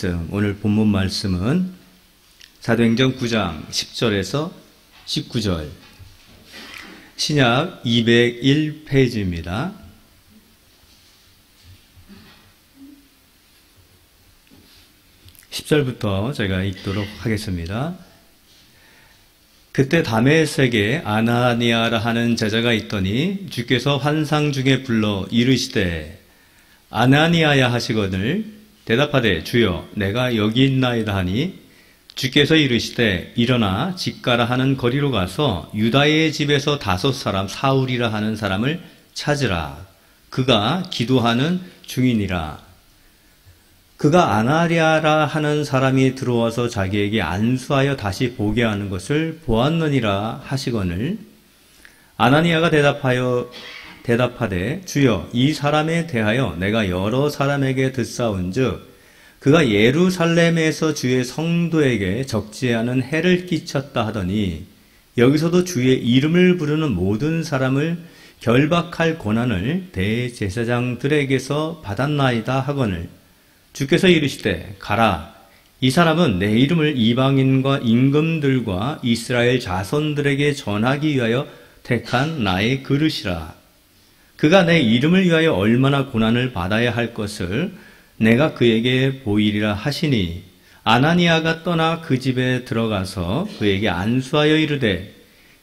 말씀, 오늘 본문 말씀은 사도행전 9장 10절에서 19절, 신약 201페이지입니다. (10절부터) 제가 읽도록 하겠습니다. 그때 다메섹에 아나니아라 하는 제자가 있더니 주께서 환상 중에 불러 이르시되 아나니아야 하시거늘 대답하되 주여 내가 여기 있나이다 하니 주께서 이르시되 일어나 집가라 하는 거리로 가서 유다의 집에서 5 사울이라 하는 사람을 찾으라. 그가 기도하는 중이니라. 그가 아나니아라 하는 사람이 들어와서 자기에게 안수하여 다시 보게 하는 것을 보았느니라 하시거늘 아나니아가 대답하되 주여 이 사람에 대하여 내가 여러 사람에게 듣사온즉 그가 예루살렘에서 주의 성도에게 적지 않은 해를 끼쳤다 하더니 여기서도 주의 이름을 부르는 모든 사람을 결박할 권한을 대제사장들에게서 받았나이다 하거늘 주께서 이르시되 가라. 이 사람은 내 이름을 이방인과 임금들과 이스라엘 자손들에게 전하기 위하여 택한 나의 그릇이라. 그가 내 이름을 위하여 얼마나 고난을 받아야 할 것을 내가 그에게 보이리라 하시니 아나니아가 떠나 그 집에 들어가서 그에게 안수하여 이르되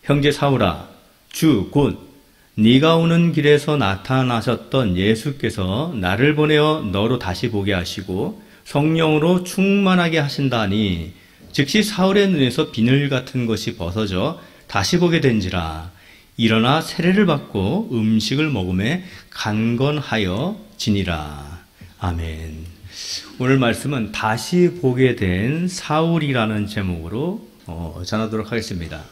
형제 사울아 주 곧 네가 오는 길에서 나타나셨던 예수께서 나를 보내어 너로 다시 보게 하시고 성령으로 충만하게 하신다니 즉시 사울의 눈에서 비늘 같은 것이 벗어져 다시 보게 된지라. 일어나 세례를 받고 음식을 먹음에 강건하여 지니라. 아멘. 오늘 말씀은 다시 보게 된 사울이라는 제목으로 전하도록 하겠습니다.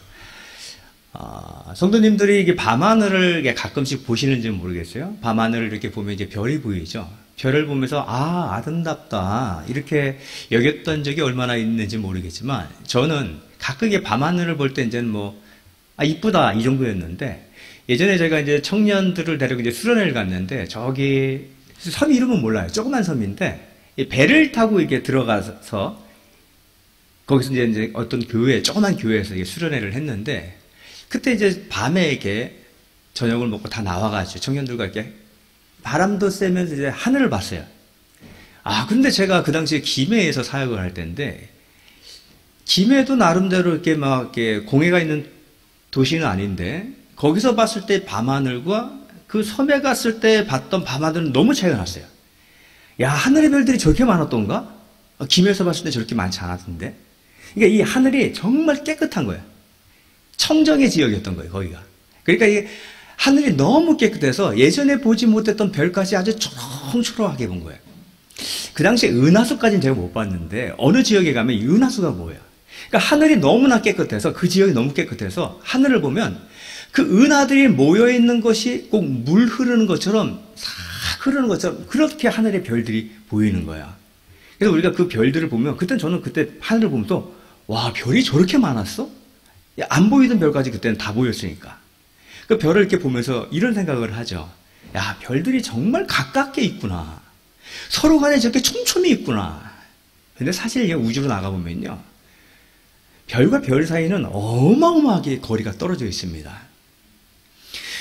성도님들이 이게 밤하늘을 가끔씩 보시는지 모르겠어요. 밤하늘을 이렇게 보면 이제 별이 보이죠. 별을 보면서 아름답다 이렇게 여겼던 적이 얼마나 있는지 모르겠지만 저는 가끔 이게 밤하늘을 볼 때 이제는 이쁘다 이 정도였는데 예전에 제가 이제 청년들을 데리고 이제 수련회를 갔는데 저기 섬 이름은 몰라요. 조그만 섬인데 배를 타고 이렇게 들어가서 거기서 이제 어떤 교회 조그만 교회에서 수련회를 했는데 그때 이제 밤에 이렇게 저녁을 먹고 다 나와가지고 청년들과 이렇게 바람도 쐬면서 이제 하늘을 봤어요. 근데 제가 그 당시에 김해에서 사역을 할 때인데 김해도 나름대로 이렇게 공해가 있는 도시는 아닌데 거기서 봤을 때 밤하늘과 그 섬에 갔을 때 봤던 밤하늘은 너무 차이가 났어요. 야, 하늘의 별들이 저렇게 많았던가? 김해에서 봤을 때 저렇게 많지 않았던데? 그러니까 이 하늘이 정말 깨끗한 거예요. 청정의 지역이었던 거예요, 거기가. 그러니까 이 하늘이 너무 깨끗해서 예전에 보지 못했던 별까지 아주 초롱초롱하게 본 거예요. 그 당시에 은하수까지는 제가 못 봤는데 어느 지역에 가면 이 은하수가 보여요. 그러니까 하늘이 너무나 깨끗해서 그 지역이 너무 깨끗해서 하늘을 보면 그 은하들이 모여있는 것이 꼭 물 흐르는 것처럼 싹 흐르는 것처럼 그렇게 하늘의 별들이 보이는 거야. 그래서 우리가 그 별들을 보면 저는 그때 하늘을 보면서 와, 별이 저렇게 많았어? 안 보이던 별까지 그때는 다 보였으니까. 그 별을 이렇게 보면서 이런 생각을 하죠. 야, 별들이 정말 가깝게 있구나. 서로 간에 저렇게 촘촘히 있구나. 근데 사실 우주로 나가보면요. 별과 별 사이는 어마어마하게 거리가 떨어져 있습니다.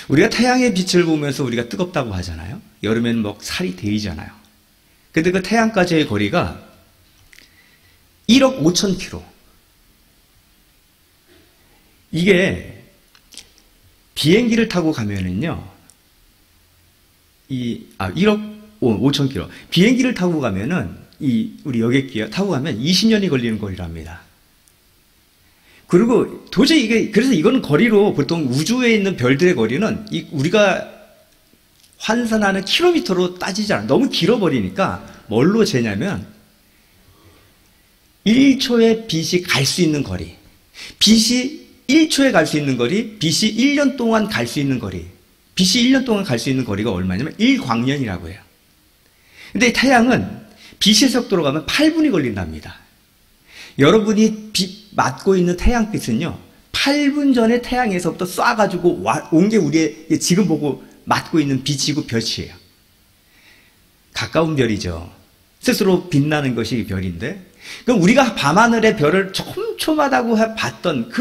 우리가 태양의 빛을 보면서 우리가 뜨겁다고 하잖아요. 여름에는 살이 데이잖아요. 근데 그 태양까지의 거리가 1억 5천 킬로. 이게 비행기를 타고 가면은요, 1억 5천 킬로. 비행기를 타고 가면은, 우리 여객기 타고 가면 20년이 걸리는 거리랍니다. 그리고 도저히 그래서 이거는 거리로 보통 우주에 있는 별들의 거리는 우리가 환산하는 킬로미터로 따지지 않아요. 너무 길어버리니까 뭘로 재냐면, 1초에 빛이 갈 수 있는 거리. 빛이 1초에 갈 수 있는 거리, 빛이 1년 동안 갈 수 있는 거리. 빛이 1년 동안 갈 수 있는 거리가 얼마냐면 1광년이라고 해요. 근데 태양은 빛의 속도로 가면 8분이 걸린답니다. 여러분이 빛 맞고 있는 태양빛은요, 8분 전에 태양에서부터 쏴가지고 온 게 우리의 지금 보고 맞고 있는 빛이고 별이에요. 가까운 별이죠. 스스로 빛나는 것이 별인데, 그럼 우리가 밤하늘의 별을 촘촘하다고 봤던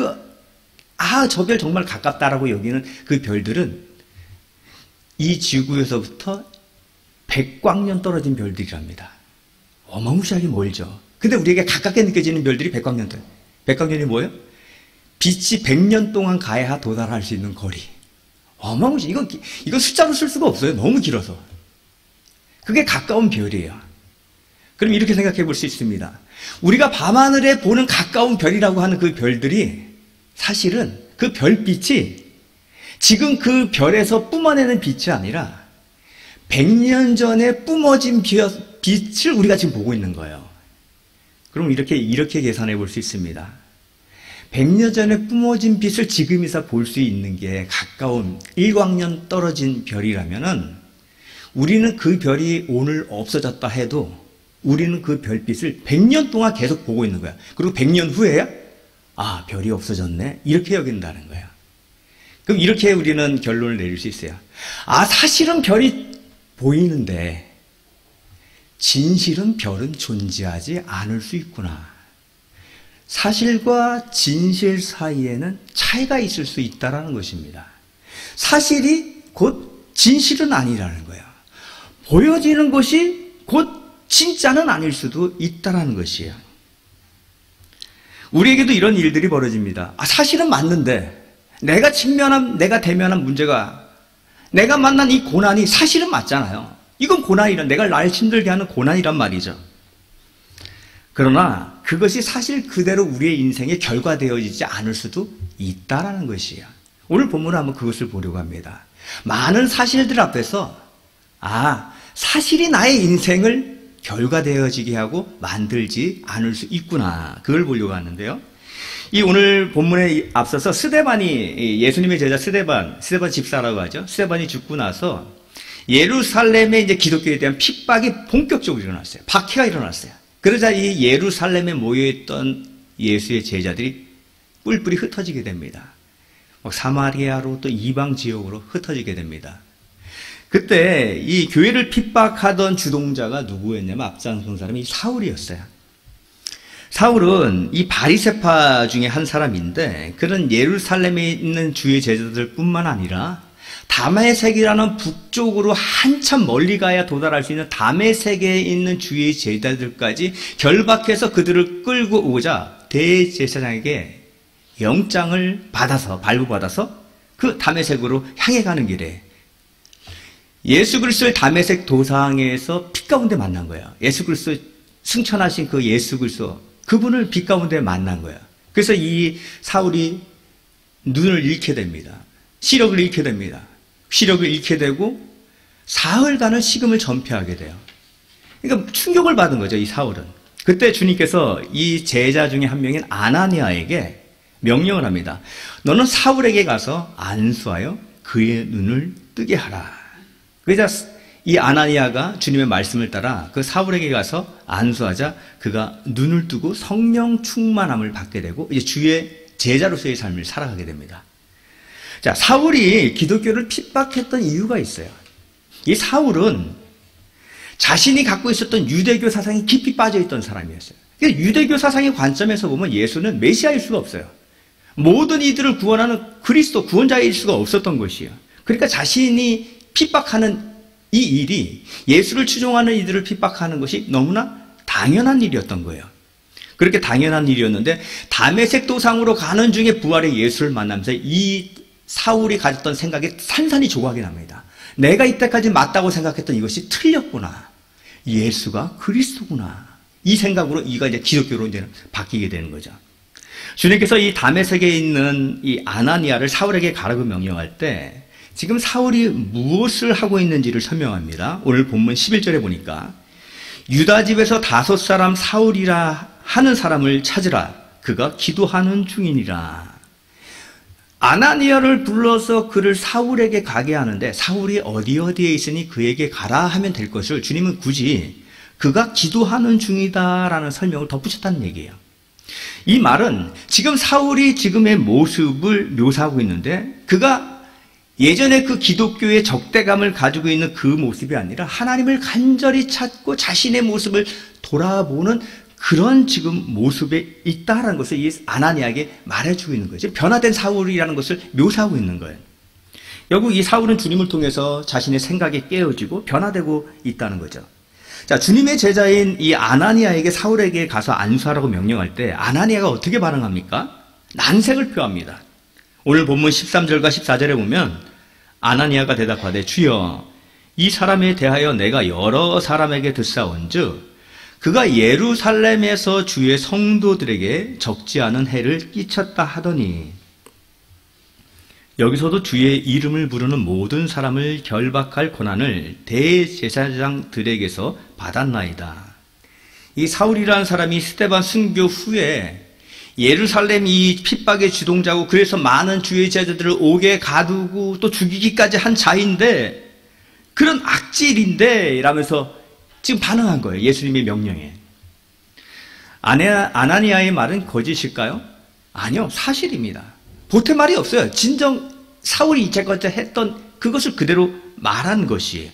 저 별 정말 가깝다라고 여기는 그 별들은 이 지구에서부터 100광년 떨어진 별들이랍니다. 어마무시하게 멀죠. 근데 우리에게 가깝게 느껴지는 별들이 100광년들. 100광년이 뭐예요? 빛이 100년 동안 가야 도달할 수 있는 거리. 어마무시. 이건 숫자로 쓸 수가 없어요. 너무 길어서. 그게 가까운 별이에요. 그럼 이렇게 생각해 볼 수 있습니다. 우리가 밤하늘에 보는 가까운 별이라고 하는 그 별들이 사실은 그 별빛이 지금 그 별에서 뿜어내는 빛이 아니라 100년 전에 뿜어진 빛을 우리가 지금 보고 있는 거예요. 그럼 이렇게 계산해 볼 수 있습니다. 100년 전에 뿜어진 빛을 지금이서 볼 수 있는 게 가까운 1광년 떨어진 별이라면은 우리는 그 별이 오늘 없어졌다 해도 우리는 그 별빛을 100년 동안 계속 보고 있는 거야. 그리고 100년 후에야 별이 없어졌네. 이렇게 여긴다는 거야. 그럼 이렇게 우리는 결론을 내릴 수 있어요. 사실은 별이 보이는데 진실은 별은 존재하지 않을 수 있구나. 사실과 진실 사이에는 차이가 있을 수 있다는 것입니다. 사실이 곧 진실은 아니라는 거예요. 보여지는 것이 곧 진짜는 아닐 수도 있다는 것이에요. 우리에게도 이런 일들이 벌어집니다. 사실은 맞는데 내가 대면한 문제가, 내가 만난 이 고난이 사실은 맞잖아요. 이건 고난이란, 내가 날 힘들게 하는 고난이란 말이죠. 그러나 그것이 사실 그대로 우리의 인생에 결과되어지지 않을 수도 있다라는 것이에요. 오늘 본문은 한번 그것을 보려고 합니다. 많은 사실들 앞에서 사실이 나의 인생을 결과되어지게 하고 만들지 않을 수 있구나. 그걸 보려고 하는데요. 이 오늘 본문에 앞서서 스데반이, 예수님의 제자 스데반 집사라고 하죠. 스데반이 죽고 나서 예루살렘에 이제 기독교에 대한 핍박이 본격적으로 일어났어요. 박해가 일어났어요. 그러자 이 예루살렘에 모여있던 예수의 제자들이 뿔뿔이 흩어지게 됩니다. 사마리아로 또 이방 지역으로 흩어지게 됩니다. 그때 이 교회를 핍박하던 주동자가 누구였냐면 앞장선 사람이 사울이었어요. 사울은 이 바리새파 중에 한 사람인데 그런 예루살렘에 있는 주의 제자들 뿐만 아니라 다메섹이라는 북쪽으로 한참 멀리 가야 도달할 수 있는 다메섹에 있는 주의 제자들까지 결박해서 그들을 끌고 오자 대제사장에게 영장을 발부받아서 그 다메섹으로 향해 가는 길에 예수 그리스도를 다메섹 도상에서 빛 가운데 만난 거예요. 예수 그리스도 승천하신 그 예수 그리스도, 그분을 빛 가운데 만난 거예요. 그래서 이 사울이 눈을 잃게 됩니다. 시력을 잃게 됩니다. 시력을 잃게 되고 사흘간을 식음을 전폐하게 돼요. 그러니까 충격을 받은 거죠, 이 사울은. 그때 주님께서 이 제자 중에 한 명인 아나니아에게 명령을 합니다. 너는 사울에게 가서 안수하여 그의 눈을 뜨게 하라. 그래서 이 아나니아가 주님의 말씀을 따라 그 사울에게 가서 안수하자 그가 눈을 뜨고 성령 충만함을 받게 되고 이제 주의 제자로서의 삶을 살아가게 됩니다. 자, 사울이 기독교를 핍박했던 이유가 있어요. 이 사울은 자신이 갖고 있었던 유대교 사상에 깊이 빠져있던 사람이었어요. 유대교 사상의 관점에서 보면 예수는 메시아일 수가 없어요. 모든 이들을 구원하는 그리스도 구원자일 수가 없었던 것이에요. 그러니까 자신이 핍박하는 이 일이, 예수를 추종하는 이들을 핍박하는 것이 너무나 당연한 일이었던 거예요. 그렇게 당연한 일이었는데 다메섹 도상으로 가는 중에 부활의 예수를 만나면서 이 사울이 가졌던 생각이 산산이 조각이 납니다. 내가 이때까지 맞다고 생각했던 이것이 틀렸구나. 예수가 그리스도구나. 이 생각으로 이가 이제 기독교로 이제 바뀌게 되는 거죠. 주님께서 이 다메섹에 있는 이 아나니아를 사울에게 가라고 명령할 때 지금 사울이 무엇을 하고 있는지를 설명합니다. 오늘 본문 11절에 보니까 유다 집에서 5사람 사울이라 하는 사람을 찾으라. 그가 기도하는 중이니라. 아나니아를 불러서 그를 사울에게 가게 하는데 사울이 어디에 있으니 그에게 가라 하면 될 것을 주님은 굳이 그가 기도하는 중이다라는 설명을 덧붙였다는 얘기예요. 이 말은 지금 사울이 지금의 모습을 묘사하고 있는데 그가 예전에 그 기독교의 적대감을 가지고 있는 그 모습이 아니라 하나님을 간절히 찾고 자신의 모습을 돌아보는 그런 지금 모습에 있다라는 것을 이 아나니아에게 말해주고 있는 거죠. 변화된 사울이라는 것을 묘사하고 있는 거예요. 결국 이 사울은 주님을 통해서 자신의 생각이 깨어지고 변화되고 있다는 거죠. 자, 주님의 제자인 이 아나니아에게 사울에게 가서 안수하라고 명령할 때 아나니아가 어떻게 반응합니까? 난색을 표합니다. 오늘 본문 13절과 14절에 보면 아나니아가 대답하되 주여 이 사람에 대하여 내가 여러 사람에게 듣사온즉 그가 예루살렘에서 주의 성도들에게 적지 않은 해를 끼쳤다 하더니 여기서도 주의 이름을 부르는 모든 사람을 결박할 권한을 대제사장들에게서 받았나이다. 이 사울이라는 사람이 스데반 순교 후에 예루살렘 이 핍박의 주동자고 그래서 많은 주의 제자들을 옥에 가두고 또 죽이기까지 한 자인데 그런 악질인데 이러면서 지금 반응한 거예요. 예수님의 명령에. 아나니아의 말은 거짓일까요? 아니요. 사실입니다. 보태 말이 없어요. 진정 사울이 이제껏 했던 그것을 그대로 말한 것이에요.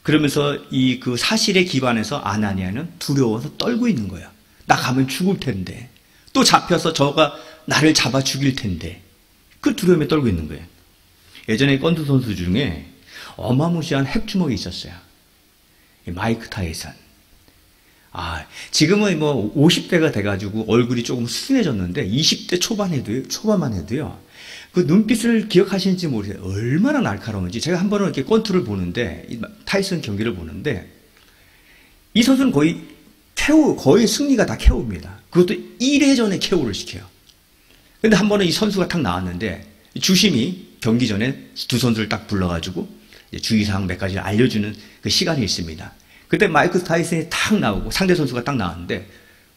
그러면서 이 그 사실에 기반해서 아나니아는 두려워서 떨고 있는 거예요. 나 가면 죽을 텐데 또 잡혀서 저가 나를 잡아 죽일 텐데 그 두려움에 떨고 있는 거예요. 예전에 권투 선수 중에 어마무시한 핵주먹이 있었어요. 마이크 타이슨. 지금은 뭐 50대가 돼가지고 얼굴이 조금 순해졌는데 20대 초반만 해도요. 그 눈빛을 기억하시는지 모르겠어요. 얼마나 날카로운지. 제가 한 번은 이렇게 권투를 보는데 타이슨 경기를 보는데 이 선수는 거의 승리가 다 KO입니다. 그것도 1회전에 KO를 시켜요. 근데 한 번은 이 선수가 탁 나왔는데 주심이 경기 전에 두 선수를 딱 불러가지고 주의사항 몇 가지를 알려주는 그 시간이 있습니다. 그때 마이크 타이슨이 탁 나오고 상대 선수가 딱 나왔는데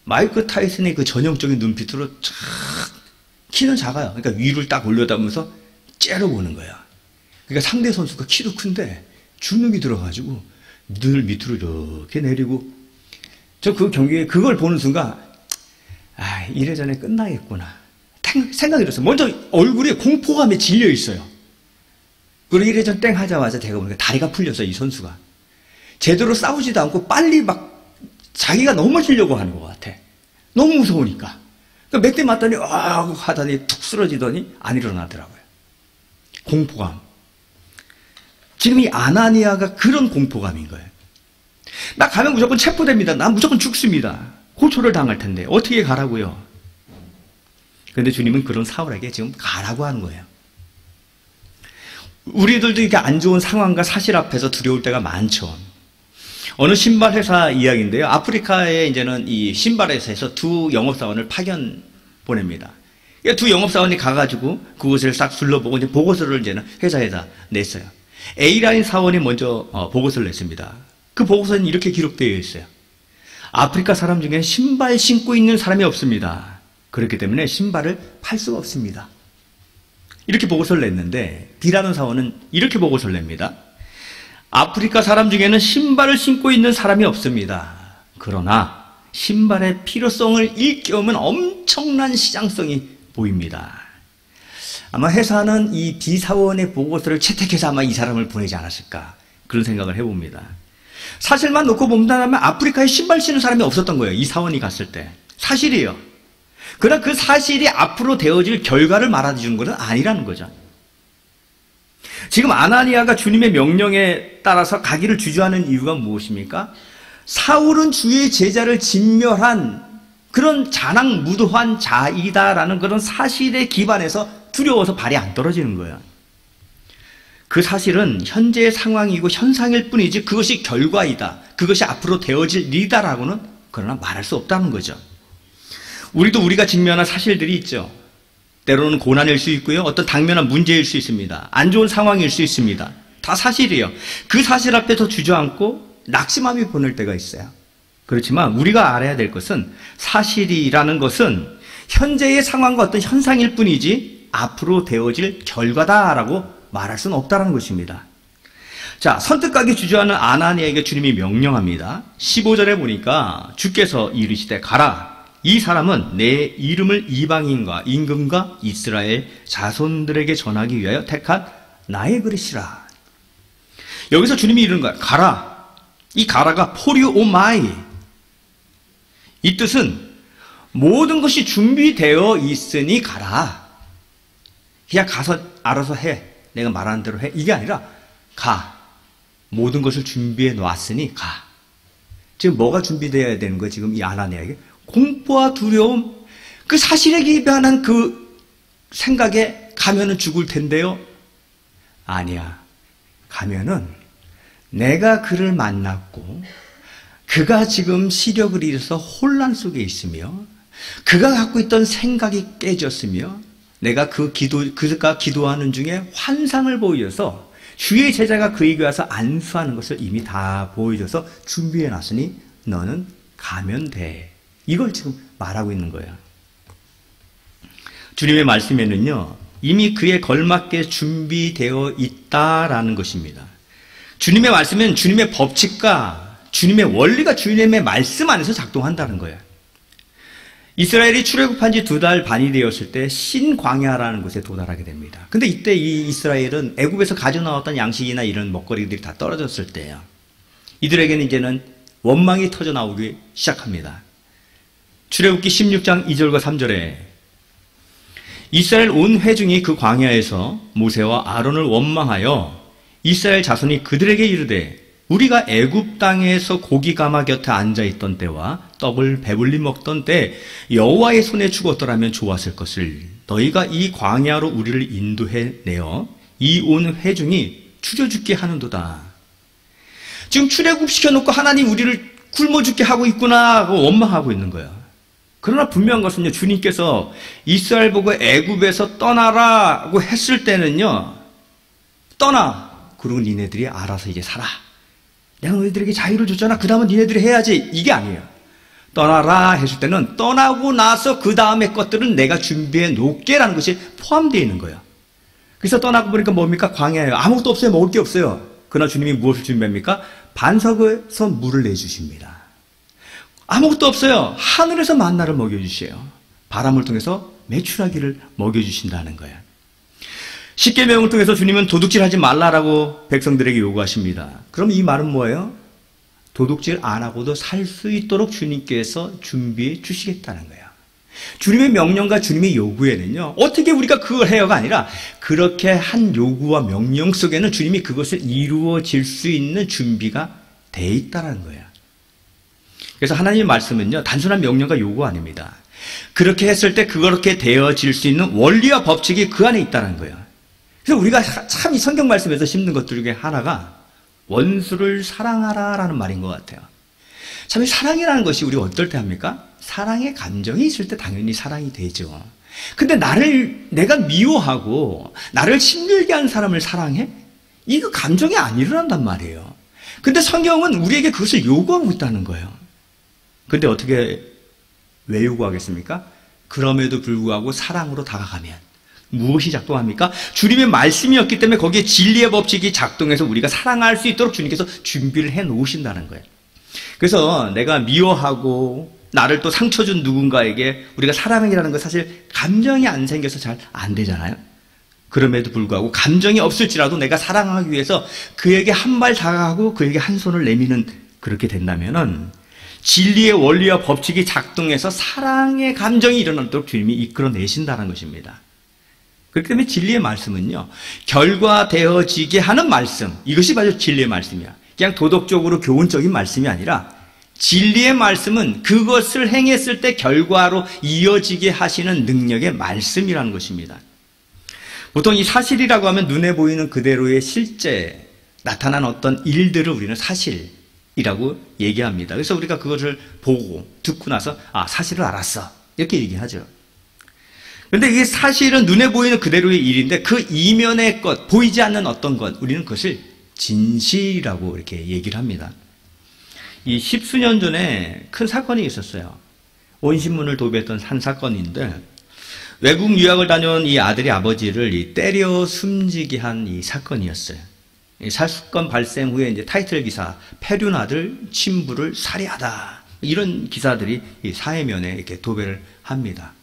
마이크 타이슨의 그 전형적인 눈빛으로 쫙 키는 작아요. 그러니까 위를 딱 올려다보면서 째려보는 거야. 그러니까 상대 선수가 키도 큰데 주눅이 들어가지고 늘 밑으로 이렇게 내리고 저 그 경기에 그걸 보는 순간 1회전에 끝나겠구나 생각이 들었어요. 먼저 얼굴에 공포감에 질려 있어요. 그리고 1회전 땡 하자마자 제가 보니까 다리가 풀렸어요. 이 선수가 제대로 싸우지도 않고 빨리 막 자기가 넘어지려고 하는 것 같아. 너무 무서우니까. 그러니까 몇 대 맞더니 하더니 툭 쓰러지더니 안 일어나더라고요. 공포감. 지금 이 아나니아가 그런 공포감인 거예요. 나 가면 무조건 체포됩니다. 나 무조건 죽습니다. 고초를 당할 텐데 어떻게 가라고요? 그런데 주님은 그런 사울에게 지금 가라고 하는 거예요. 우리들도 이렇게 안 좋은 상황과 사실 앞에서 두려울 때가 많죠. 어느 신발 회사 이야기인데요. 아프리카에 이제는 이 신발 회사에서 두 영업사원을 파견 보냅니다. 두 영업사원이 가가지고 그곳을 싹 둘러보고 이제 보고서를 이제는 회사에다 냈어요. A라인 사원이 먼저 보고서를 냈습니다. 그 보고서는 이렇게 기록되어 있어요. 아프리카 사람 중에 신발 신고 있는 사람이 없습니다. 그렇기 때문에 신발을 팔 수가 없습니다. 이렇게 보고서를 냈는데 B라는 사원은 이렇게 보고서를 냅니다. 아프리카 사람 중에는 신발을 신고 있는 사람이 없습니다. 그러나 신발의 필요성을 일깨우면 엄청난 시장성이 보입니다. 아마 회사는 이 B 사원의 보고서를 채택해서 아마 이 사람을 보내지 않았을까 그런 생각을 해봅니다. 사실만 놓고 본다면 아프리카에 신발 신는 사람이 없었던 거예요. 이 사원이 갔을 때. 사실이에요. 그러나 그 사실이 앞으로 되어질 결과를 말해주는 것은 아니라는 거죠. 지금 아나니아가 주님의 명령에 따라서 가기를 주저하는 이유가 무엇입니까? 사울은 주의 제자를 진멸한 그런 자랑무도한 자이다라는 그런 사실에 기반해서 두려워서 발이 안 떨어지는 거예요. 그 사실은 현재의 상황이고 현상일 뿐이지 그것이 결과이다. 그것이 앞으로 되어질 일이다라고는 그러나 말할 수 없다는 거죠. 우리가 직면한 사실들이 있죠. 때로는 고난일 수 있고요. 어떤 당면한 문제일 수 있습니다. 안 좋은 상황일 수 있습니다. 다 사실이에요. 그 사실 앞에서 주저앉고 낙심함이 보낼 때가 있어요. 그렇지만 우리가 알아야 될 것은 사실이라는 것은 현재의 상황과 어떤 현상일 뿐이지 앞으로 되어질 결과다라고 말할 수는 없다는 것입니다. 자, 선뜻하게 주저하는 아나니아에게 주님이 명령합니다. 15절에 보니까 주께서 이르시되 가라. 이 사람은 내 이름을 이방인과 임금과 이스라엘 자손들에게 전하기 위하여 택한 나의 그릇이라. 여기서 주님이 이르는 거야. 가라. 이 가라가 포리오마이. 이 뜻은 모든 것이 준비되어 있으니 가라. 그냥 가서 알아서 해. 내가 말하는 대로 해. 이게 아니라 가. 모든 것을 준비해 놨으니 가. 지금 뭐가 준비되어야 되는 거야? 지금 이 아나니아에게 공포와 두려움, 그 사실에 기반한 그 생각에 가면은 죽을 텐데요. 아니야. 가면은 내가 그를 만났고 그가 지금 시력을 잃어서 혼란 속에 있으며 그가 갖고 있던 생각이 깨졌으며 내가 그가 기도하는 중에 환상을 보여서 주의 제자가 그에게 와서 안수하는 것을 이미 다 보여줘서 준비해 놨으니 너는 가면 돼. 이걸 지금 말하고 있는 거예요. 주님의 말씀에는요, 이미 그에 걸맞게 준비되어 있다라는 것입니다. 주님의 말씀은 주님의 법칙과 주님의 원리가 주님의 말씀 안에서 작동한다는 거예요. 이스라엘이 출애굽한 지 2달 반이 되었을 때 신광야라는 곳에 도달하게 됩니다. 근데 이때 이 이스라엘은 애굽에서 가져나왔던 양식이나 이런 먹거리들이 다 떨어졌을 때예요. 이들에게는 이제는 원망이 터져 나오기 시작합니다. 출애굽기 16장 2절과 3절에 이스라엘 온 회중이 그 광야에서 모세와 아론을 원망하여 이스라엘 자손이 그들에게 이르되 우리가 애굽 땅에서 고기 가마 곁에 앉아있던 때와 떡을 배불리 먹던 때 여호와의 손에 죽었더라면 좋았을 것을 너희가 이 광야로 우리를 인도해 내어 이 온 회중이 추려 죽게 하는도다. 지금 출애굽시켜놓고 하나님 우리를 굶어 죽게 하고 있구나 하고 원망하고 있는 거예요. 그러나 분명한 것은요, 주님께서 이스라엘 보고 애굽에서 떠나라고 했을 때는요, 떠나. 그리고 니네들이 알아서 이제 살아. 내가 너희들에게 자유를 줬잖아. 그 다음은 니네들이 해야지. 이게 아니에요. 떠나라 했을 때는 떠나고 나서 그 다음의 것들은 내가 준비해 놓을게라는 것이 포함되어 있는 거예요. 그래서 떠나고 보니까 뭡니까? 광야예요. 아무것도 없어요. 먹을 게 없어요. 그러나 주님이 무엇을 준비합니까? 반석에서 물을 내주십니다. 아무것도 없어요. 하늘에서 만나를 먹여주세요. 바람을 통해서 메추라기를 먹여주신다는 거예요. 십계명을 통해서 주님은 도둑질하지 말라라고 백성들에게 요구하십니다. 그럼 이 말은 뭐예요? 도둑질 안 하고도 살 수 있도록 주님께서 준비해 주시겠다는 거예요. 주님의 명령과 주님의 요구에는요, 어떻게 우리가 그걸 해요가 아니라 그렇게 한 요구와 명령 속에는 주님이 그것을 이루어질 수 있는 준비가 돼 있다는 거예요. 그래서 하나님의 말씀은요, 단순한 명령과 요구 아닙니다. 그렇게 했을 때 그렇게 되어질 수 있는 원리와 법칙이 그 안에 있다는 거예요. 그래서 우리가 참 이 성경 말씀에서 씹는 것들 중에 하나가 원수를 사랑하라라는 말인 것 같아요. 참 이 사랑이라는 것이 우리가 어떨 때 합니까? 사랑의 감정이 있을 때 당연히 사랑이 되죠. 근데 내가 미워하고 나를 힘들게 한 사람을 사랑해? 이거 감정이 안 일어난단 말이에요. 근데 성경은 우리에게 그것을 요구하고 있다는 거예요. 근데 왜 요구하겠습니까? 그럼에도 불구하고 사랑으로 다가가면 무엇이 작동합니까? 주님의 말씀이었기 때문에 거기에 진리의 법칙이 작동해서 우리가 사랑할 수 있도록 주님께서 준비를 해 놓으신다는 거예요. 그래서 내가 미워하고 나를 또 상처 준 누군가에게 우리가 사랑이라는 건 사실 감정이 안 생겨서 잘 안 되잖아요. 그럼에도 불구하고 감정이 없을지라도 내가 사랑하기 위해서 그에게 한 발 다가가고 그에게 한 손을 내미는 그렇게 된다면은 진리의 원리와 법칙이 작동해서 사랑의 감정이 일어나도록 주님이 이끌어내신다는 것입니다. 그렇기 때문에 진리의 말씀은요, 결과되어지게 하는 말씀, 이것이 바로 진리의 말씀이야. 그냥 도덕적으로 교훈적인 말씀이 아니라 진리의 말씀은 그것을 행했을 때 결과로 이어지게 하시는 능력의 말씀이라는 것입니다. 보통 이 사실이라고 하면 눈에 보이는 그대로의 실제 나타난 어떤 일들을 우리는 사실이라고 얘기합니다. 그래서 우리가 그것을 보고 듣고 나서 사실을 알았어 이렇게 얘기하죠. 그런데 이게 사실은 눈에 보이는 그대로의 일인데 그 이면의 것, 보이지 않는 어떤 것, 우리는 그것을 진실이라고 이렇게 얘기를 합니다. 이 십수년 전에 큰 사건이 있었어요. 온 신문을 도배했던 한 사건인데 외국 유학을 다녀온 이 아들이 아버지를 때려 숨지게 한 이 사건이었어요. 이 사건 발생 후에 이제 타이틀 기사, 패륜 아들 친부를 살해하다 이런 기사들이 이 사회면에 이렇게 도배를 합니다.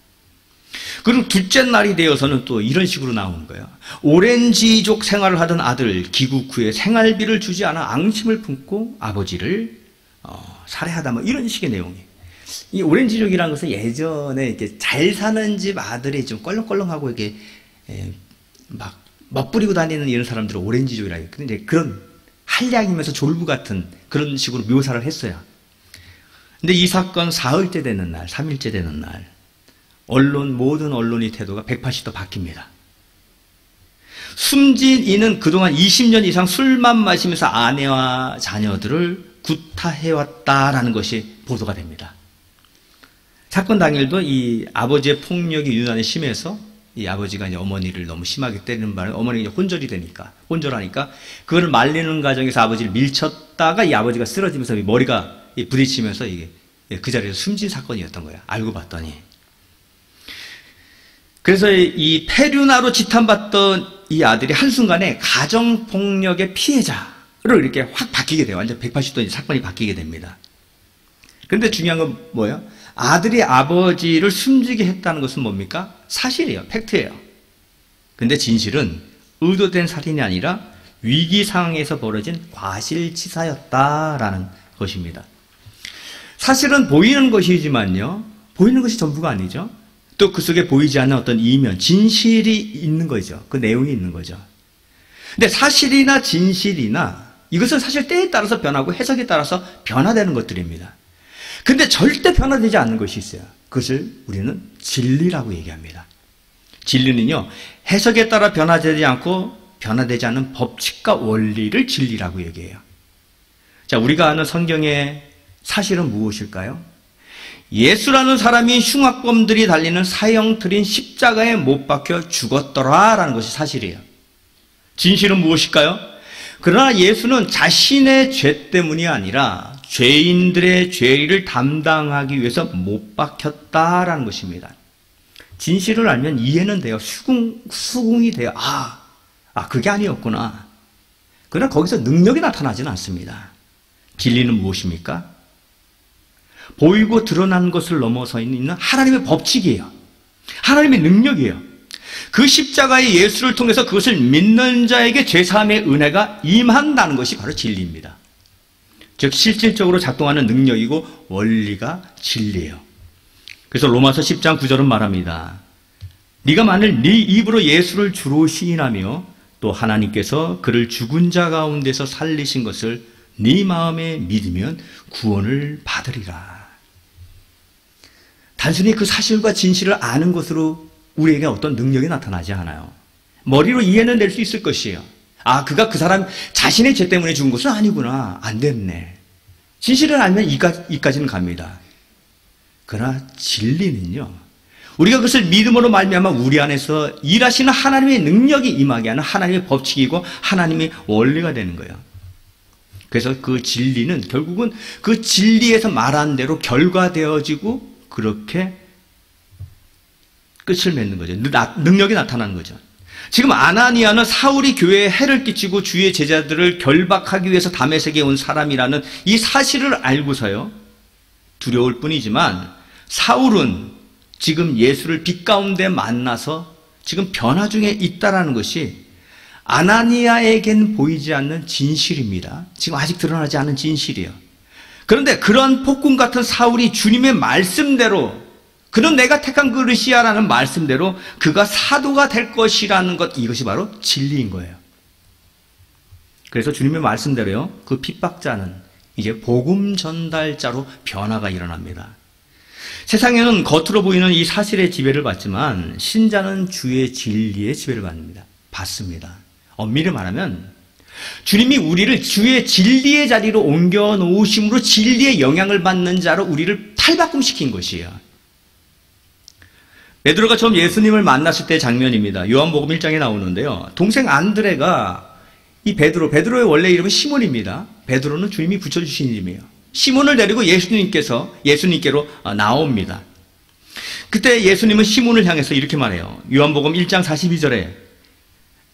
그리고 둘째 날이 되어서는 또 이런 식으로 나오는 거예요. 오렌지족 생활을 하던 아들 귀국 후에 생활비를 주지 않아 앙심을 품고 아버지를 살해하다, 뭐 이런 식의 내용이. 이 오렌지족이라는 것은 예전에 이렇게 잘 사는 집 아들이 좀 껄렁껄렁하고 이렇게 막 멋부리고 다니는 이런 사람들을 오렌지족이라고 했거든요. 그런 한량이면서 졸부 같은 그런 식으로 묘사를 했어요. 근데 이 사건 사흘째 되는 날, 3일째 되는 날, 모든 언론의 태도가 180도 바뀝니다. 숨진 이는 그동안 20년 이상 술만 마시면서 아내와 자녀들을 구타해왔다라는 것이 보도가 됩니다. 사건 당일도 이 아버지의 폭력이 유난히 심해서 이 아버지가 이제 어머니를 너무 심하게 때리는 바람에 어머니가 이제 혼절하니까 그걸 말리는 과정에서 아버지를 밀쳤다가 이 아버지가 쓰러지면서 머리가 부딪히면서 이게 그 자리에서 숨진 사건이었던 거예요. 알고 봤더니. 그래서 이 페류나로 지탄받던 이 아들이 한순간에 가정폭력의 피해자로 이렇게 확 바뀌게 돼요. 완전 180도 사건이 바뀌게 됩니다. 그런데 중요한 건 뭐예요? 아들이 아버지를 숨지게 했다는 것은 뭡니까? 사실이에요. 팩트예요. 근데 진실은 의도된 살인이 아니라 위기 상황에서 벌어진 과실치사였다라는 것입니다. 사실은 보이는 것이지만요, 보이는 것이 전부가 아니죠. 또 그 속에 보이지 않는 어떤 이면, 진실이 있는 거죠. 그 내용이 있는 거죠. 근데 사실이나 진실이나 이것은 사실 때에 따라서 변하고 해석에 따라서 변화되는 것들입니다. 근데 절대 변화되지 않는 것이 있어요. 그것을 우리는 진리라고 얘기합니다. 진리는요, 해석에 따라 변화되지 않고 변화되지 않는 법칙과 원리를 진리라고 얘기해요. 자, 우리가 아는 성경의 사실은 무엇일까요? 예수라는 사람이 흉악범들이 달리는 사형틀인 십자가에 못 박혀 죽었더라라는 것이 사실이에요. 진실은 무엇일까요? 그러나 예수는 자신의 죄 때문이 아니라 죄인들의 죄를 담당하기 위해서 못 박혔다라는 것입니다. 진실을 알면 이해는 돼요. 수긍이 돼요. 그게 아니었구나. 그러나 거기서 능력이 나타나지는 않습니다. 진리는 무엇입니까? 보이고 드러난 것을 넘어서 있는 하나님의 법칙이에요. 하나님의 능력이에요. 그 십자가의 예수를 통해서 그것을 믿는 자에게 죄사함의 은혜가 임한다는 것이 바로 진리입니다. 즉 실질적으로 작동하는 능력이고 원리가 진리예요. 그래서 로마서 10장 9절은 말합니다. 네가 만일 네 입으로 예수를 주로 시인하며 또 하나님께서 그를 죽은 자 가운데서 살리신 것을 네 마음에 믿으면 구원을 받으리라. 단순히 그 사실과 진실을 아는 것으로 우리에게 어떤 능력이 나타나지 않아요. 머리로 이해는 될 수 있을 것이에요. 그가 그 사람 자신의 죄 때문에 죽은 것은 아니구나. 안 됐네. 진실을 알면 이까지는 갑니다. 그러나 진리는요, 우리가 그것을 믿음으로 말미암아 우리 안에서 일하시는 하나님의 능력이 임하게 하는 하나님의 법칙이고 하나님의 원리가 되는 거예요. 그래서 그 진리는 결국은 그 진리에서 말한 대로 결과되어지고 그렇게 끝을 맺는 거죠. 능력이 나타나는 거죠. 지금 아나니아는 사울이 교회에 해를 끼치고 주의 제자들을 결박하기 위해서 다메섹에 온 사람이라는 이 사실을 알고서요, 두려울 뿐이지만 사울은 지금 예수를 빛 가운데 만나서 지금 변화 중에 있다는 것이 아나니아에겐 보이지 않는 진실입니다. 지금 아직 드러나지 않은 진실이에요. 그런데 그런 폭군 같은 사울이 주님의 말씀대로, 그는 내가 택한 그릇이야 라는 말씀대로 그가 사도가 될 것이라는 것, 이것이 바로 진리인 거예요. 그래서 주님의 말씀대로요, 그 핍박자는 이제 복음 전달자로 변화가 일어납니다. 세상에는 겉으로 보이는 이 사실의 지배를 받지만 신자는 주의 진리의 지배를 받습니다. 엄밀히 말하면 주님이 우리를 주의 진리의 자리로 옮겨 놓으심으로 진리의 영향을 받는 자로 우리를 탈바꿈시킨 것이에요. 베드로가 처음 예수님을 만났을 때 장면입니다. 요한복음 1장에 나오는데요, 동생 안드레가 이 베드로의 원래 이름은 시몬입니다. 베드로는 주님이 붙여주신 이름이에요. 시몬을 데리고 예수님께로 나옵니다. 그때 예수님은 시몬을 향해서 이렇게 말해요. 요한복음 1장 42절에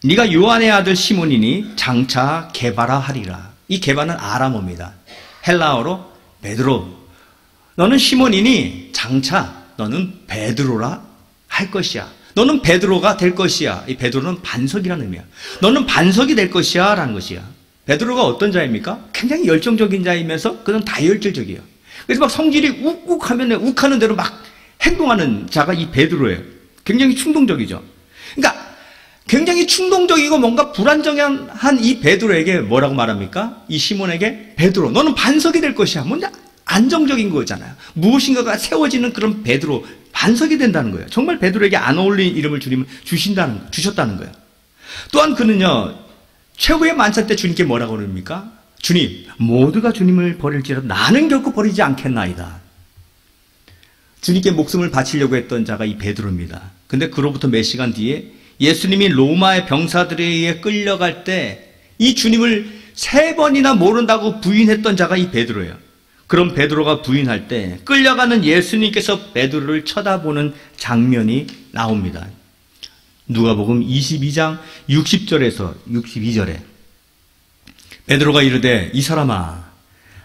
네가 요한의 아들 시몬이니 장차 게바라 하리라. 이 게바는 아람어입니다. 헬라어로 베드로, 너는 시몬이니 장차 너는 베드로라 할 것이야. 너는 베드로가 될 것이야. 이 베드로는 반석이라는 의미야. 너는 반석이 될 것이야 라는 것이야. 베드로가 어떤 자입니까? 굉장히 열정적인 자이면서 그는 다혈질적이에요. 그래서 막 성질이 욱욱하면 욱하는 대로 막 행동하는 자가 이 베드로예요. 굉장히 충동적이죠. 그러니까 굉장히 충동적이고 뭔가 불안정한 이 베드로에게 뭐라고 말합니까? 이 시몬에게 베드로 너는 반석이 될 것이야. 뭔가 안정적인 거잖아요. 무엇인가가 세워지는 그런 베드로 반석이 된다는 거예요. 정말 베드로에게 안 어울리는 이름을 주님은 주셨다는 거예요. 또한 그는요 최후의 만찬 때 주님께 뭐라고 그럽니까? 주님 모두가 주님을 버릴지라도 나는 결코 버리지 않겠나이다. 주님께 목숨을 바치려고 했던 자가 이 베드로입니다. 근데 그로부터 몇 시간 뒤에 예수님이 로마의 병사들에 의해 끌려갈 때 이 주님을 3번이나 모른다고 부인했던 자가 이 베드로예요. 그럼 베드로가 부인할 때 끌려가는 예수님께서 베드로를 쳐다보는 장면이 나옵니다. 누가복음 22장 60절에서 62절에 베드로가 이르되 이 사람아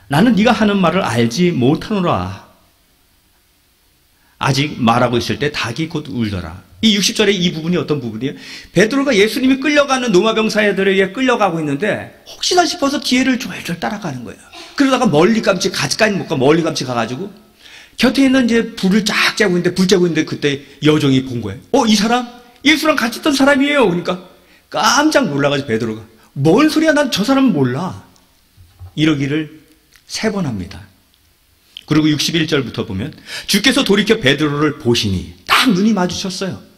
나는 네가 하는 말을 알지 못하노라. 아직 말하고 있을 때 닭이 곧 울더라. 이 60절의 이 부분이 어떤 부분이에요? 베드로가 예수님이 끌려가는 로마 병사들에 의해 끌려가고 있는데 혹시나 싶어서 뒤를 졸졸 따라가는 거예요. 그러다가 멀리 깜찍 가까이 못 가 멀리 깜찍 가가지고 곁에 있는 이제 불을 쫙 쬐고 있는데 불 쬐고 있는데 그때 여종이 본 거예요. 이 사람 예수랑 같이 있던 사람이에요. 그러니까 깜짝 놀라가지고 베드로가 뭔 소리야? 난 저 사람은 몰라. 이러기를 3번 합니다. 그리고 61절부터 보면 주께서 돌이켜 베드로를 보시니 딱 눈이 마주쳤어요.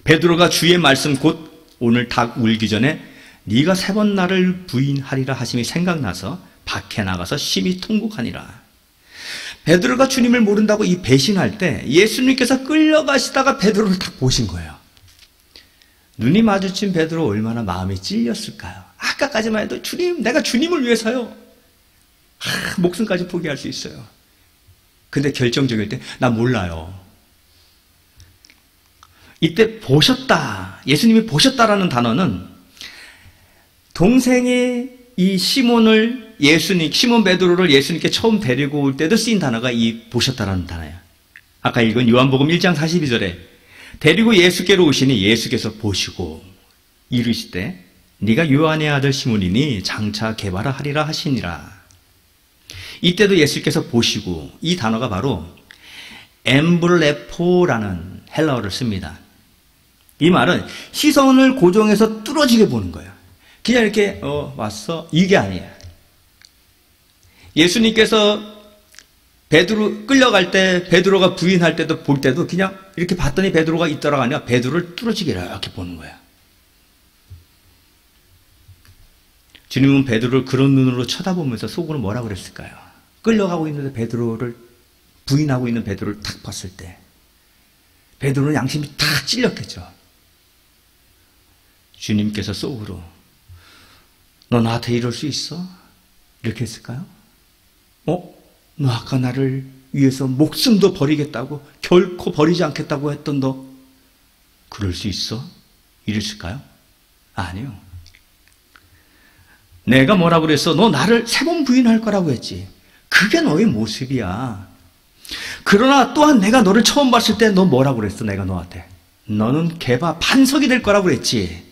베드로가 주의 말씀 곧 오늘 닭 울기 전에 네가 3번 나를 부인하리라 하심이 생각나서 밖에 나가서 심히 통곡하니라. 베드로가 주님을 모른다고 이 배신할 때 예수님께서 끌려가시다가 베드로를 딱 보신 거예요. 눈이 마주친 베드로 얼마나 마음이 찔렸을까요? 아까까지만 해도 주님, 내가 주님을 위해서요. 목숨까지 포기할 수 있어요. 근데 결정적일 때 나 몰라요. 이때 보셨다, 예수님이 보셨다라는 단어는 동생이 이 시몬 베드로를 예수님께 처음 데리고 올 때도 쓰인 단어가 이 보셨다라는 단어예요. 아까 읽은 요한복음 1장 42절에 데리고 예수께로 오시니 예수께서 보시고 이르시되 네가 요한의 아들 시몬이니 장차 개바라 하리라 하시니라. 이때도 예수께서 보시고 이 단어가 바로 엠블레포라는 헬라어를 씁니다. 이 말은 시선을 고정해서 뚫어지게 보는 거예요. 그냥 이렇게 왔어 이게 아니에요. 예수님께서 베드로 끌려갈 때 베드로가 부인할 때도 볼 때도 그냥 이렇게 봤더니 베드로가 있더라가 아니라 베드로를 뚫어지게 이렇게 보는 거예요. 주님은 베드로를 그런 눈으로 쳐다보면서 속으로 뭐라 그랬을까요? 끌려가고 있는데 베드로를 부인하고 있는 베드로를 탁 봤을 때 베드로는 양심이 탁 찔렸겠죠. 주님께서 속으로 너 나한테 이럴 수 있어? 이렇게 했을까요? 너 아까 나를 위해서 목숨도 버리겠다고 결코 버리지 않겠다고 했던 너 그럴 수 있어? 이랬을까요? 아니요. 내가 뭐라고 그랬어? 너 나를 3번 부인할 거라고 했지. 그게 너의 모습이야. 그러나 또한 내가 너를 처음 봤을 때 너 뭐라고 그랬어? 내가 너한테 너는 개바 반석이 될 거라고 그랬지.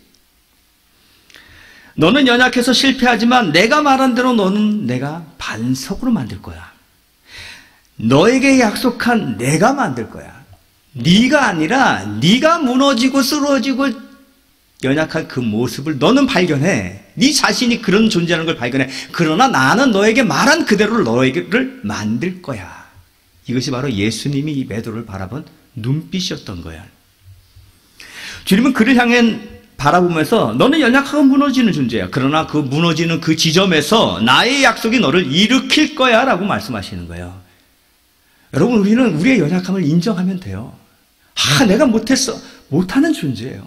너는 연약해서 실패하지만 내가 말한 대로 너는 내가 반석으로 만들 거야. 너에게 약속한 내가 만들 거야. 네가 아니라 네가 무너지고 쓰러지고 연약한 그 모습을 너는 발견해. 네 자신이 그런 존재라는 걸 발견해. 그러나 나는 너에게 말한 그대로 너에게를 만들 거야. 이것이 바로 예수님이 이 베드로를 바라본 눈빛이었던 거야. 주님은 그를 향해 바라보면서 너는 연약하고 무너지는 존재야. 그러나 그 무너지는 그 지점에서 나의 약속이 너를 일으킬 거야 라고 말씀하시는 거예요. 여러분, 우리는 우리의 연약함을 인정하면 돼요. 내가 못했어. 못하는 존재예요.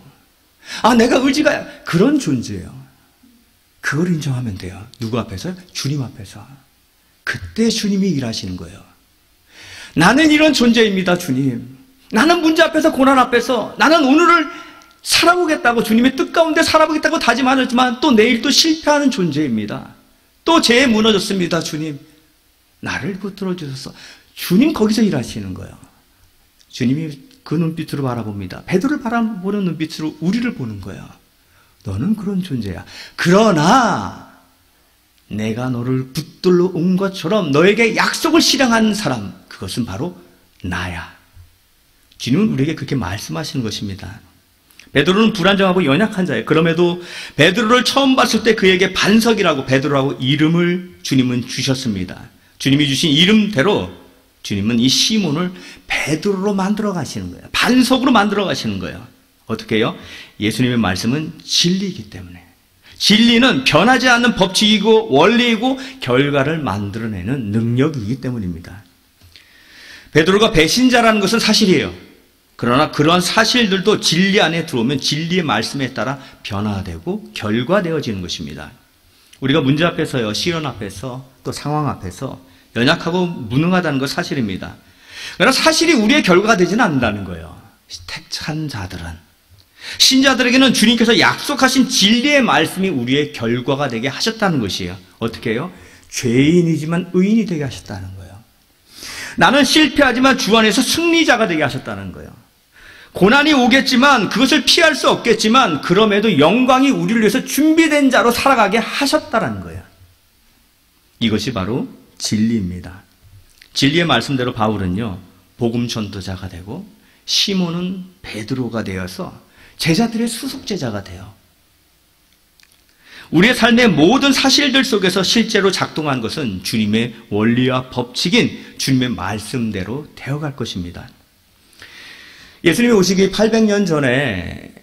내가 의지가 그런 존재예요. 그걸 인정하면 돼요. 누구 앞에서요? 주님 앞에서. 그때 주님이 일하시는 거예요. 나는 이런 존재입니다, 주님. 나는 문제 앞에서, 고난 앞에서, 나는 오늘을 살아보겠다고, 주님의 뜻 가운데 살아보겠다고 다짐하였지만 또 내일 또 실패하는 존재입니다. 또 죄에 무너졌습니다, 주님. 나를 붙들어 주셔서 주님 거기서 일하시는 거예요. 주님이 그 눈빛으로 바라봅니다. 베드로를 바라보는 눈빛으로 우리를 보는 거예요. 너는 그런 존재야. 그러나 내가 너를 붙들러 온 것처럼 너에게 약속을 실행한 사람, 그것은 바로 나야. 주님은 우리에게 그렇게 말씀하시는 것입니다. 베드로는 불안정하고 연약한 자예요. 그럼에도 베드로를 처음 봤을 때 그에게 반석이라고 베드로라고 이름을 주님은 주셨습니다. 주님이 주신 이름대로 주님은 이 시몬을 베드로로 만들어 가시는 거예요. 반석으로 만들어 가시는 거예요. 어떻게 해요? 예수님의 말씀은 진리이기 때문에. 진리는 변하지 않는 법칙이고 원리이고 결과를 만들어내는 능력이기 때문입니다. 베드로가 배신자라는 것은 사실이에요. 그러나 그러한 사실들도 진리 안에 들어오면 진리의 말씀에 따라 변화되고 결과되어지는 것입니다. 우리가 문제 앞에서요, 시련 앞에서 또 상황 앞에서 연약하고 무능하다는 것 사실입니다. 그러나 사실이 우리의 결과가 되지는 않는다는 거예요. 택한 자들은, 신자들에게는 주님께서 약속하신 진리의 말씀이 우리의 결과가 되게 하셨다는 것이에요. 어떻게 해요? 죄인이지만 의인이 되게 하셨다는 거예요. 나는 실패하지만 주 안에서 승리자가 되게 하셨다는 거예요. 고난이 오겠지만 그것을 피할 수 없겠지만 그럼에도 영광이 우리를 위해서 준비된 자로 살아가게 하셨다는 거예요. 이것이 바로 진리입니다. 진리의 말씀대로 바울은요, 복음 전도자가 되고 시몬은 베드로가 되어서 제자들의 수속제자가 돼요. 우리의 삶의 모든 사실들 속에서 실제로 작동한 것은 주님의 원리와 법칙인 주님의 말씀대로 되어갈 것입니다. 예수님이 오시기 800년 전에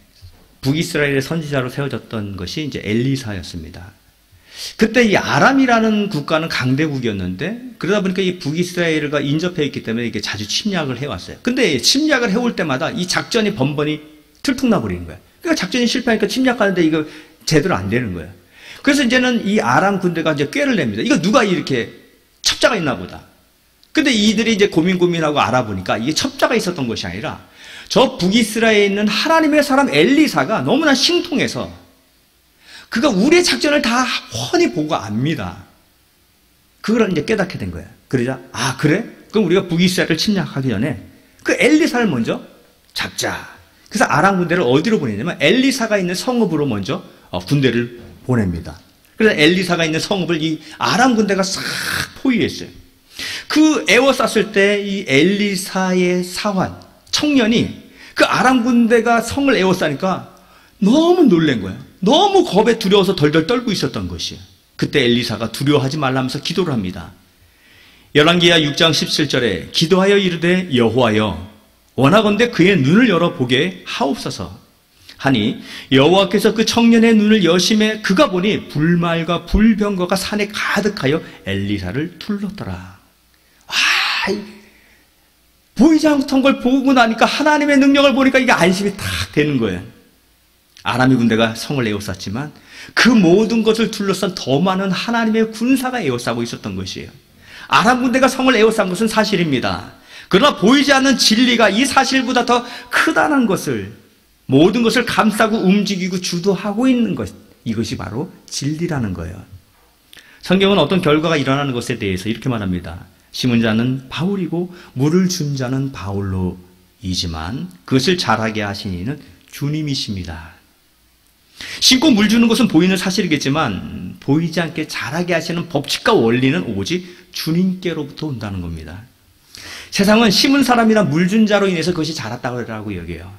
북이스라엘의 선지자로 세워졌던 것이 이제 엘리사였습니다. 그때 이 아람이라는 국가는 강대국이었는데 그러다 보니까 이 북이스라엘과 인접해 있기 때문에 이게 자주 침략을 해왔어요. 근데 침략을 해올 때마다 이 작전이 번번이 들통나버리는 거예요. 그러니까 작전이 실패하니까 침략하는데 이거 제대로 안 되는 거예요. 그래서 이제는 이 아람 군대가 이제 꾀를 냅니다. 이거 누가 이렇게 첩자가 있나 보다. 근데 이들이 이제 고민하고 알아보니까 이게 첩자가 있었던 것이 아니라 저 북이스라엘에 있는 하나님의 사람 엘리사가 너무나 신통해서 그가 우리의 작전을 다 훤히 보고 압니다. 그걸 이제 깨닫게 된 거예요. 그러자, 아, 그래? 그럼 우리가 북이스라엘을 침략하기 전에 그 엘리사를 먼저 잡자. 그래서 아람 군대를 어디로 보내냐면 엘리사가 있는 성읍으로 먼저 군대를 보냅니다. 그래서 엘리사가 있는 성읍을 이 아람 군대가 싹 포위했어요. 그 에워쌌을 때 이 엘리사의 사환, 청년이 그 아람 군대가 성을 에워싸니까 너무 놀란 거예요. 너무 겁에 두려워서 덜덜 떨고 있었던 것이에요. 그때 엘리사가 두려워하지 말라면서 기도를 합니다. 열왕기하 6장 17절에 기도하여 이르되 여호와여 원하건대 그의 눈을 열어보게 하옵소서 하니 여호와께서 그 청년의 눈을 여심해 그가 보니 불말과 불병거가 산에 가득하여 엘리사를 둘렀더라. 보이지 않던 걸 보고 나니까 하나님의 능력을 보니까 이게 안심이 탁 되는 거예요. 아람의 군대가 성을 에워쌌지만 그 모든 것을 둘러싼 더 많은 하나님의 군사가 에워싸고 있었던 것이에요. 아람 군대가 성을 에워싼 것은 사실입니다. 그러나 보이지 않는 진리가 이 사실보다 더 크다는 것을, 모든 것을 감싸고 움직이고 주도하고 있는 것, 이것이 바로 진리라는 거예요. 성경은 어떤 결과가 일어나는 것에 대해서 이렇게 말합니다. 심은 자는 바울이고 물을 준 자는 바울로이지만 그것을 자라게 하신 이는 주님이십니다. 심고 물 주는 것은 보이는 사실이겠지만 보이지 않게 자라게 하시는 법칙과 원리는 오직 주님께로부터 온다는 겁니다. 세상은 심은 사람이나 물 준 자로 인해서 그것이 자랐다고 여겨요.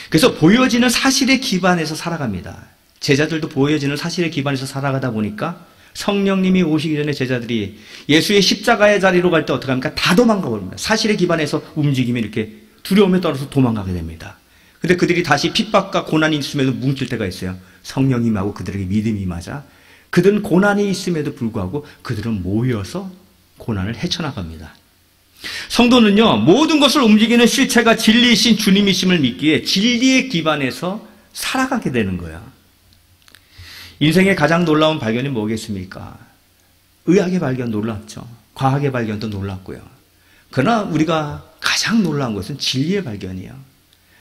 그래서 보여지는 사실에 기반해서 살아갑니다. 제자들도 보여지는 사실에 기반해서 살아가다 보니까 성령님이 오시기 전에 제자들이 예수의 십자가의 자리로 갈 때 어떻게 합니까? 다 도망가 버립니다. 사실에 기반해서 움직이면 이렇게 두려움에 떨어서 도망가게 됩니다. 근데 그들이 다시 핍박과 고난이 있음에도 뭉칠 때가 있어요. 성령님하고 그들에게 믿음이 맞아 그들은 고난이 있음에도 불구하고 그들은 모여서 고난을 헤쳐나갑니다. 성도는요, 모든 것을 움직이는 실체가 진리이신 주님이심을 믿기에 진리에 기반해서 살아가게 되는 거예요. 인생의 가장 놀라운 발견이 뭐겠습니까? 의학의 발견 놀랍죠. 과학의 발견도 놀랍고요. 그러나 우리가 가장 놀라운 것은 진리의 발견이에요.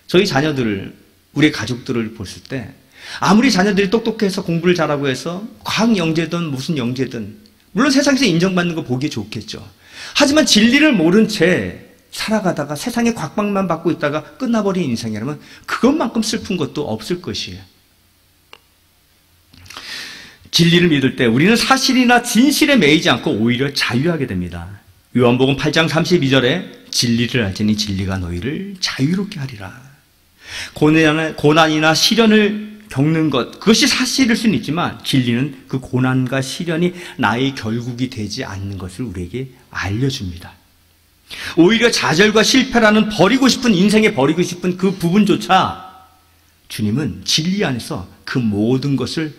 저희 자녀들을, 우리 가족들을 봤을 때 아무리 자녀들이 똑똑해서 공부를 잘하고 해서 과학 영재든 무슨 영재든 물론 세상에서 인정받는 거 보기 좋겠죠. 하지만 진리를 모른 채 살아가다가 세상의 곽박만 받고 있다가 끝나버린 인생이라면 그것만큼 슬픈 것도 없을 것이에요. 진리를 믿을 때 우리는 사실이나 진실에 매이지 않고 오히려 자유하게 됩니다. 요한복음 8장 32절에 진리를 알지니 진리가 너희를 자유롭게 하리라. 고난이나 시련을 겪는 것, 그것이 사실일 수는 있지만 진리는 그 고난과 시련이 나의 결국이 되지 않는 것을 우리에게 알려줍니다. 오히려 좌절과 실패라는 버리고 싶은 인생에 버리고 싶은 그 부분조차 주님은 진리 안에서 그 모든 것을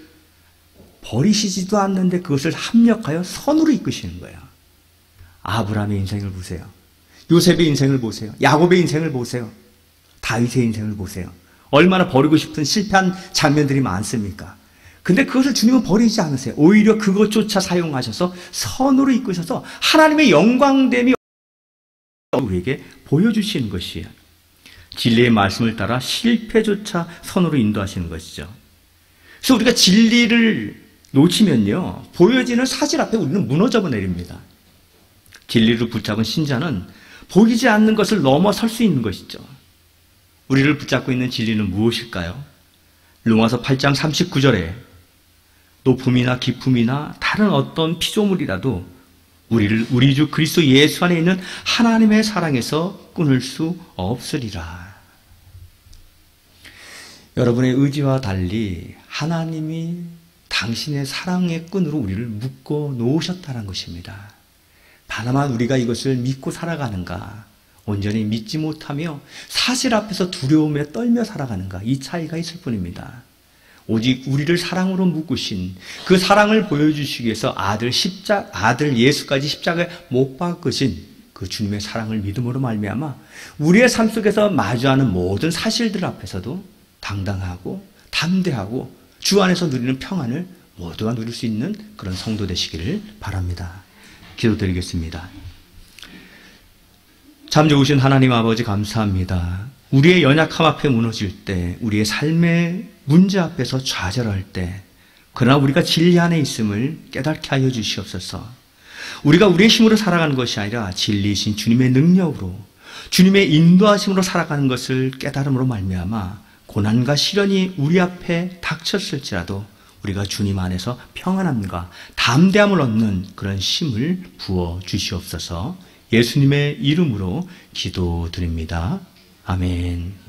버리시지도 않는데 그것을 합력하여 선으로 이끄시는 거예요. 아브라함의 인생을 보세요. 요셉의 인생을 보세요. 야곱의 인생을 보세요. 다윗의 인생을 보세요. 얼마나 버리고 싶은 실패한 장면들이 많습니까? 근데 그것을 주님은 버리지 않으세요. 오히려 그것조차 사용하셔서 선으로 이끄셔서 하나님의 영광됨이 우리에게 보여주시는 것이에요. 진리의 말씀을 따라 실패조차 선으로 인도하시는 것이죠. 그래서 우리가 진리를 놓치면요, 보여지는 사실 앞에 우리는 무너져 내립니다. 진리를 붙잡은 신자는 보이지 않는 것을 넘어설 수 있는 것이죠. 우리를 붙잡고 있는 진리는 무엇일까요? 로마서 8장 39절에 높음이나 깊음이나 다른 어떤 피조물이라도 우리 주 그리스도 예수 안에 있는 하나님의 사랑에서 끊을 수 없으리라. 여러분의 의지와 달리 하나님이 당신의 사랑의 끈으로 우리를 묶어 놓으셨다는 것입니다. 다만 우리가 이것을 믿고 살아가는가, 온전히 믿지 못하며 사실 앞에서 두려움에 떨며 살아가는가, 이 차이가 있을 뿐입니다. 오직 우리를 사랑으로 묶으신 그 사랑을 보여주시기 위해서 아들 예수까지 십자가에 못 박으신 그 주님의 사랑을 믿음으로 말미암아 우리의 삶 속에서 마주하는 모든 사실들 앞에서도 당당하고 담대하고 주 안에서 누리는 평안을 모두가 누릴 수 있는 그런 성도 되시기를 바랍니다. 기도드리겠습니다. 참 좋으신 하나님 아버지 감사합니다. 우리의 연약함 앞에 무너질 때, 우리의 삶의 문제 앞에서 좌절할 때, 그러나 우리가 진리 안에 있음을 깨닫게 하여 주시옵소서. 우리가 우리의 힘으로 살아가는 것이 아니라 진리이신 주님의 능력으로, 주님의 인도하심으로 살아가는 것을 깨달음으로 말미암아 고난과 시련이 우리 앞에 닥쳤을지라도 우리가 주님 안에서 평안함과 담대함을 얻는 그런 힘을 부어 주시옵소서. 예수님의 이름으로 기도드립니다. 아멘.